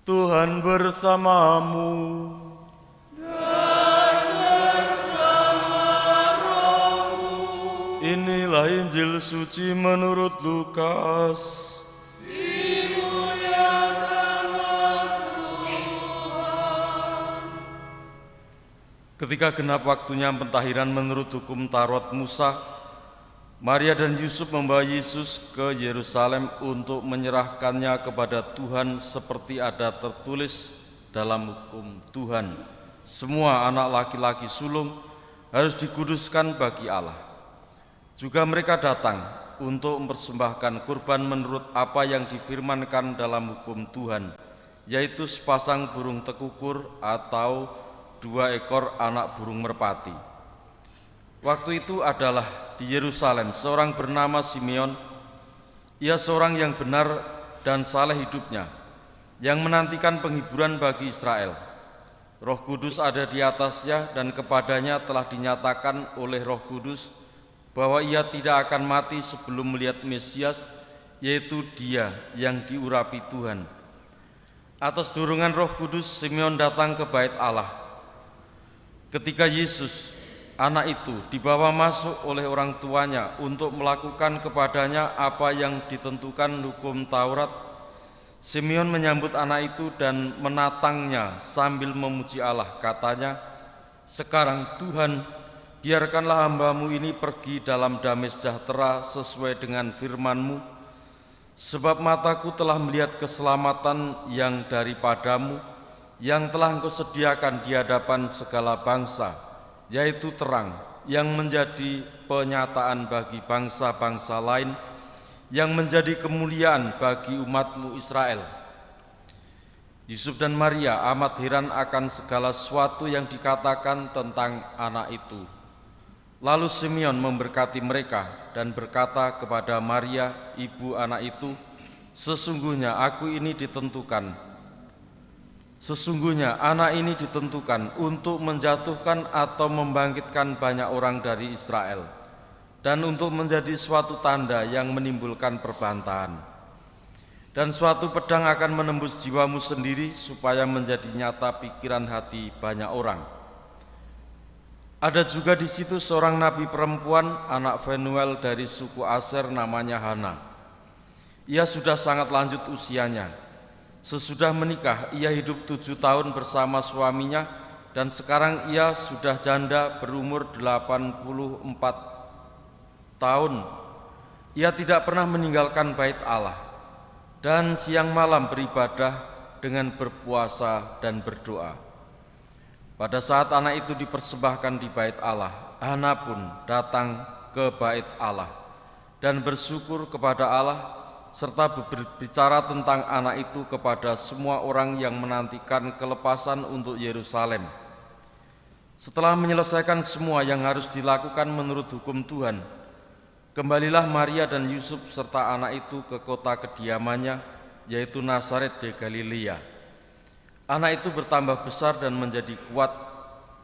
Tuhan bersamamu. Dan bersama rohmu. Inilah Injil suci menurut Lukas. Ketika genap waktunya pentahiran menurut hukum Taurat Musa, Maria dan Yusuf membawa Yesus ke Yerusalem untuk menyerahkannya kepada Tuhan seperti ada tertulis dalam hukum Tuhan. Semua anak laki-laki sulung harus dikuduskan bagi Allah. Juga mereka datang untuk mempersembahkan kurban menurut apa yang difirmankan dalam hukum Tuhan, yaitu sepasang burung tekukur atau 2 ekor anak burung merpati. Waktu itu adalah di Yerusalem seorang bernama Simeon. Ia seorang yang benar dan saleh hidupnya, yang menantikan penghiburan bagi Israel. Roh Kudus ada di atasnya dan kepadanya telah dinyatakan oleh Roh Kudus bahwa ia tidak akan mati sebelum melihat Mesias, yaitu Dia yang diurapi Tuhan. Atas dorongan Roh Kudus, Simeon datang ke Bait Allah. Ketika Yesus, anak itu, dibawa masuk oleh orang tuanya untuk melakukan kepadanya apa yang ditentukan hukum Taurat, Simeon menyambut anak itu dan menatangnya sambil memuji Allah. Katanya, "Sekarang Tuhan, biarkanlah hamba-Mu ini pergi dalam damai sejahtera sesuai dengan firman-Mu, sebab mataku telah melihat keselamatan yang daripada-Mu, yang telah Engkau sediakan di hadapan segala bangsa, yaitu terang yang menjadi penyataan bagi bangsa-bangsa lain, yang menjadi kemuliaan bagi umat-Mu Israel." Yusuf dan Maria amat heran akan segala sesuatu yang dikatakan tentang anak itu. Lalu Simeon memberkati mereka dan berkata kepada Maria, ibu anak itu, Sesungguhnya anak ini ditentukan untuk menjatuhkan atau membangkitkan banyak orang dari Israel, dan untuk menjadi suatu tanda yang menimbulkan perbantahan. Dan suatu pedang akan menembus jiwamu sendiri supaya menjadi nyata pikiran hati banyak orang. Ada juga di situ seorang nabi perempuan, anak Fanuel dari suku Aser, namanya Hana. Ia sudah sangat lanjut usianya. Sesudah menikah, ia hidup 7 tahun bersama suaminya, dan sekarang ia sudah janda berumur 84 tahun. Ia tidak pernah meninggalkan bait Allah, dan siang malam beribadah dengan berpuasa dan berdoa. Pada saat anak itu dipersembahkan di bait Allah, Hana pun datang ke bait Allah dan bersyukur kepada Allah, serta berbicara tentang anak itu kepada semua orang yang menantikan kelepasan untuk Yerusalem. Setelah menyelesaikan semua yang harus dilakukan menurut hukum Tuhan, kembalilah Maria dan Yusuf serta anak itu ke kota kediamannya, yaitu Nazaret di Galilea. Anak itu bertambah besar dan menjadi kuat,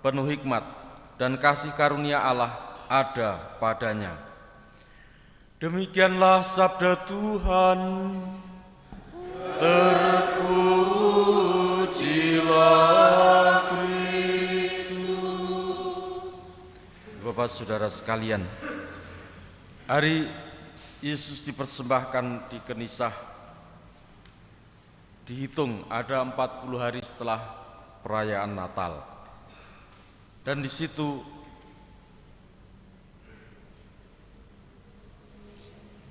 penuh hikmat, dan kasih karunia Allah ada padanya. Demikianlah sabda Tuhan. Terpujilah Kristus. Bapak saudara sekalian, hari Yesus dipersembahkan di Kenisah dihitung ada 40 hari setelah perayaan Natal. Dan di situ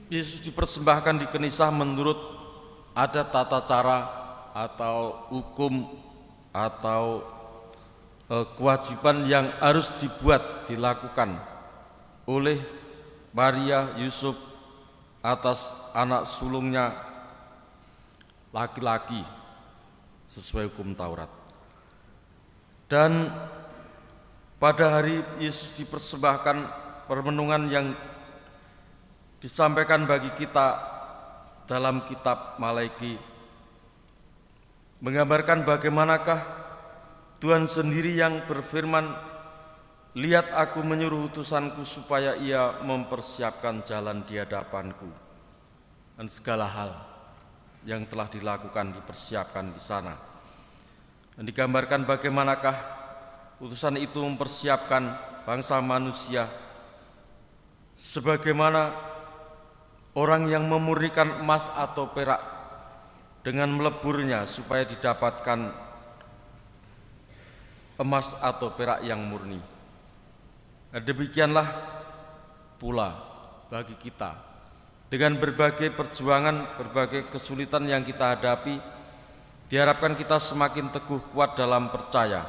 Yesus dipersembahkan di Kenisah menurut ada tata cara atau hukum atau kewajiban yang harus dilakukan oleh Maria Yusuf atas anak sulungnya laki-laki sesuai hukum Taurat. Dan pada hari Yesus dipersembahkan, permenungan yang disampaikan bagi kita dalam kitab Malaiki menggambarkan bagaimanakah Tuhan sendiri yang berfirman, "Lihat, aku menyuruh utusanku supaya ia mempersiapkan jalan di hadapanku." Dan segala hal yang telah dilakukan, dipersiapkan di sana. Dan digambarkan bagaimanakah utusan itu mempersiapkan bangsa manusia sebagaimana orang yang memurnikan emas atau perak dengan meleburnya supaya didapatkan emas atau perak yang murni. Nah, demikianlah pula bagi kita, dengan berbagai perjuangan, berbagai kesulitan yang kita hadapi, diharapkan kita semakin teguh kuat dalam percaya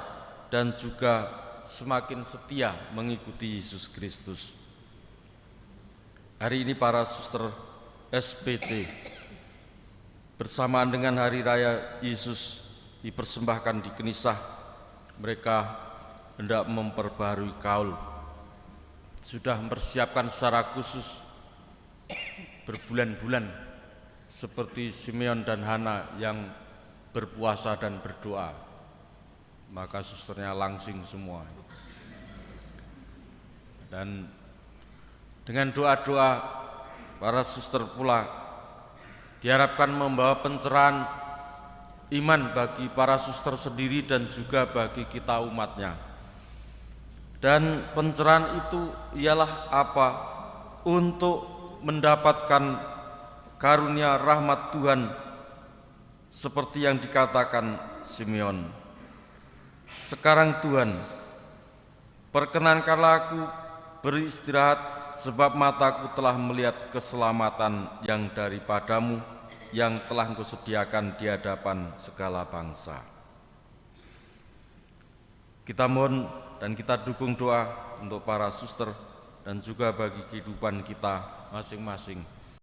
dan juga semakin setia mengikuti Yesus Kristus. Hari ini para suster SPC bersamaan dengan hari raya Yesus dipersembahkan di Kenisah, mereka hendak memperbarui kaul, sudah mempersiapkan secara khusus berbulan-bulan seperti Simeon dan Hana yang berpuasa dan berdoa, maka susternya langsing semua. Dan dengan doa-doa para suster pula diharapkan membawa pencerahan iman bagi para suster sendiri dan juga bagi kita umatnya. Dan pencerahan itu ialah apa? Untuk mendapatkan karunia rahmat Tuhan seperti yang dikatakan Simeon. Sekarang Tuhan, perkenankanlah aku beristirahat, sebab mataku telah melihat keselamatan yang daripadamu, yang telah Engkau sediakan di hadapan segala bangsa. Kita mohon dan kita dukung doa untuk para suster dan juga bagi kehidupan kita masing-masing.